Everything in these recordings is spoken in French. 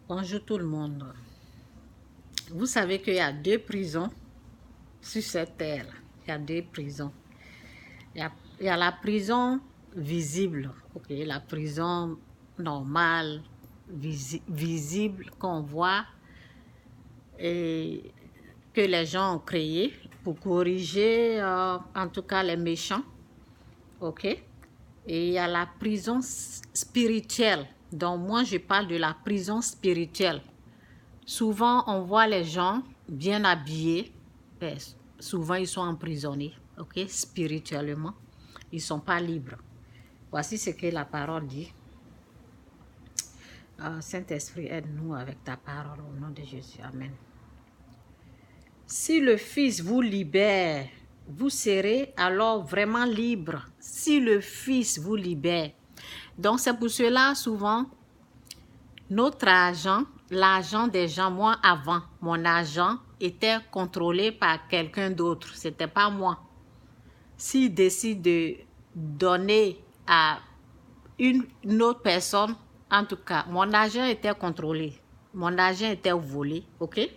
Bonjour tout le monde. Vous savez qu'il y a deux prisons sur cette terre. Il y a deux prisons. Il y a la prison visible, ok, la prison normale, visible qu'on voit et que les gens ont créée pour corriger en tout cas les méchants, ok. Et il y a la prison spirituelle. Donc moi je parle de la prison spirituelle. Souvent, on voit les gens bien habillés. Souvent, ils sont emprisonnés, ok, spirituellement. Ils ne sont pas libres. Voici ce que la parole dit. Saint-Esprit, aide-nous avec ta parole au nom de Jésus. Amen. Si le Fils vous libère, vous serez alors vraiment libre. Si le Fils vous libère. Donc, c'est pour cela, souvent, notre argent, l'argent des gens, moi avant, mon argent était contrôlé par quelqu'un d'autre. Ce n'était pas moi. S'il décide de donner à une autre personne, en tout cas, mon argent était contrôlé. Mon argent était volé, ok?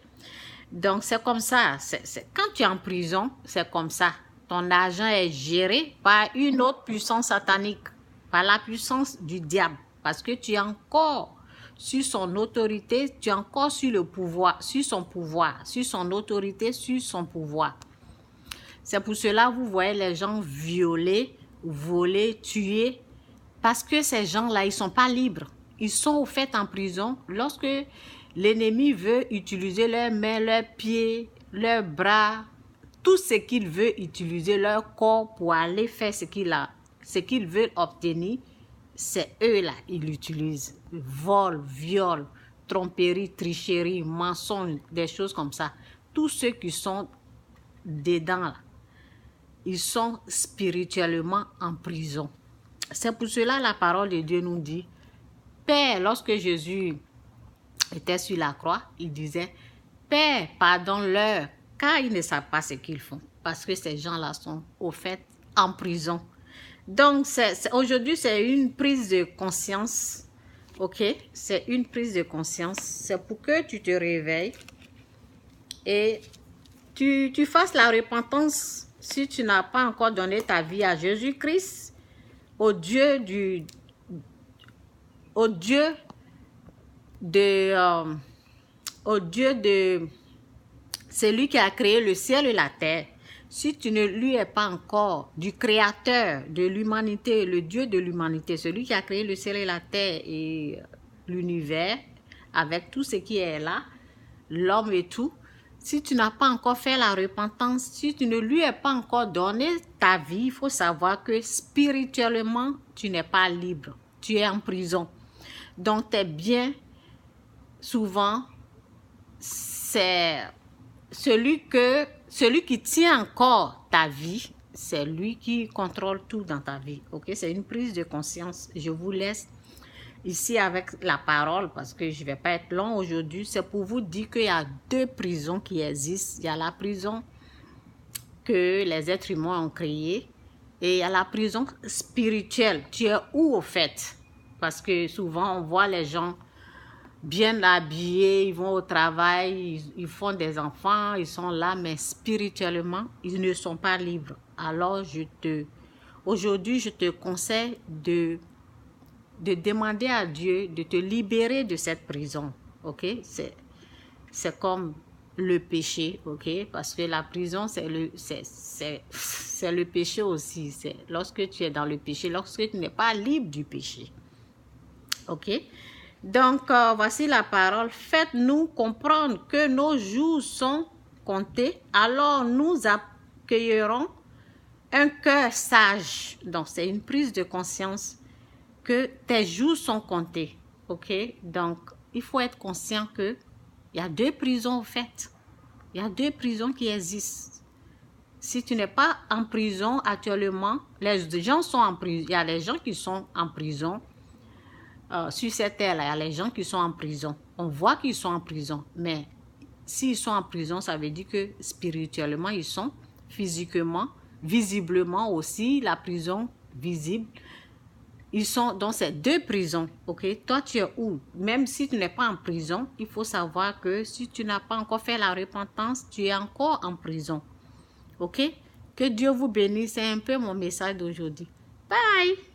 Donc, c'est comme ça. Quand tu es en prison, c'est comme ça. Ton argent est géré par une autre puissance satanique, par la puissance du diable. Parce que tu es encore sur son autorité, tu es encore sur le pouvoir, sur son pouvoir, sur son autorité, sur son pouvoir. C'est pour cela que vous voyez les gens violés, volés, tués, parce que ces gens-là, ils ne sont pas libres. Ils sont au fait en prison lorsque l'ennemi veut utiliser leurs mains, leurs pieds, leurs bras, tout ce qu'il veut utiliser, leur corps pour aller faire ce qu'ils veulent obtenir, c'est eux-là, ils l'utilisent. Vol, viol, tromperie, tricherie, mensonge, des choses comme ça. Tous ceux qui sont dedans, là, ils sont spirituellement en prison. C'est pour cela la parole de Dieu nous dit, Père, lorsque Jésus était sur la croix, il disait, Père, pardonne-leur, car ils ne savent pas ce qu'ils font. Parce que ces gens-là sont au fait en prison. Donc, aujourd'hui, c'est une prise de conscience. Ok? C'est une prise de conscience. C'est pour que tu te réveilles et tu fasses la repentance si tu n'as pas encore donné ta vie à Jésus-Christ, au Dieu de celui qui a créé le ciel et la terre. Si tu ne lui es pas encore du créateur de l'humanité, le Dieu de l'humanité, celui qui a créé le ciel et la terre et l'univers, avec tout ce qui est là, l'homme et tout, si tu n'as pas encore fait la repentance, si tu ne lui es pas encore donné ta vie, il faut savoir que spirituellement, tu n'es pas libre. Tu es en prison. Donc, tes biens, souvent, c'est celui qui tient encore ta vie, c'est lui qui contrôle tout dans ta vie. Ok, c'est une prise de conscience. Je vous laisse ici avec la parole parce que je ne vais pas être long aujourd'hui. C'est pour vous dire qu'il y a deux prisons qui existent. Il y a la prison que les êtres humains ont créée et il y a la prison spirituelle. Tu es où au fait? Parce que souvent on voit les gens bien habillés, ils vont au travail, ils font des enfants, ils sont là, mais spirituellement, ils ne sont pas libres. Alors, aujourd'hui, je te conseille de demander à Dieu de te libérer de cette prison, ok? C'est comme le péché, ok? Parce que la prison, c'est le péché aussi. C'est lorsque tu es dans le péché, lorsque tu n'es pas libre du péché, ok? Donc, voici la parole. Faites-nous comprendre que nos jours sont comptés, alors nous accueillerons un cœur sage. Donc, c'est une prise de conscience que tes jours sont comptés. Ok? Donc, il faut être conscient qu'il y a deux prisons, en fait. Il y a deux prisons qui existent. Si tu n'es pas en prison actuellement, les gens sont en prison. Il y a les gens qui sont en prison. Sur cette terre-là, il y a les gens qui sont en prison. On voit qu'ils sont en prison, mais s'ils sont en prison, ça veut dire que spirituellement, ils sont, physiquement, visiblement aussi, la prison visible, Ils sont dans ces deux prisons, ok? Toi, tu es où? Même si tu n'es pas en prison, il faut savoir que si tu n'as pas encore fait la repentance, tu es encore en prison, ok? Que Dieu vous bénisse, c'est un peu mon message d'aujourd'hui. Bye!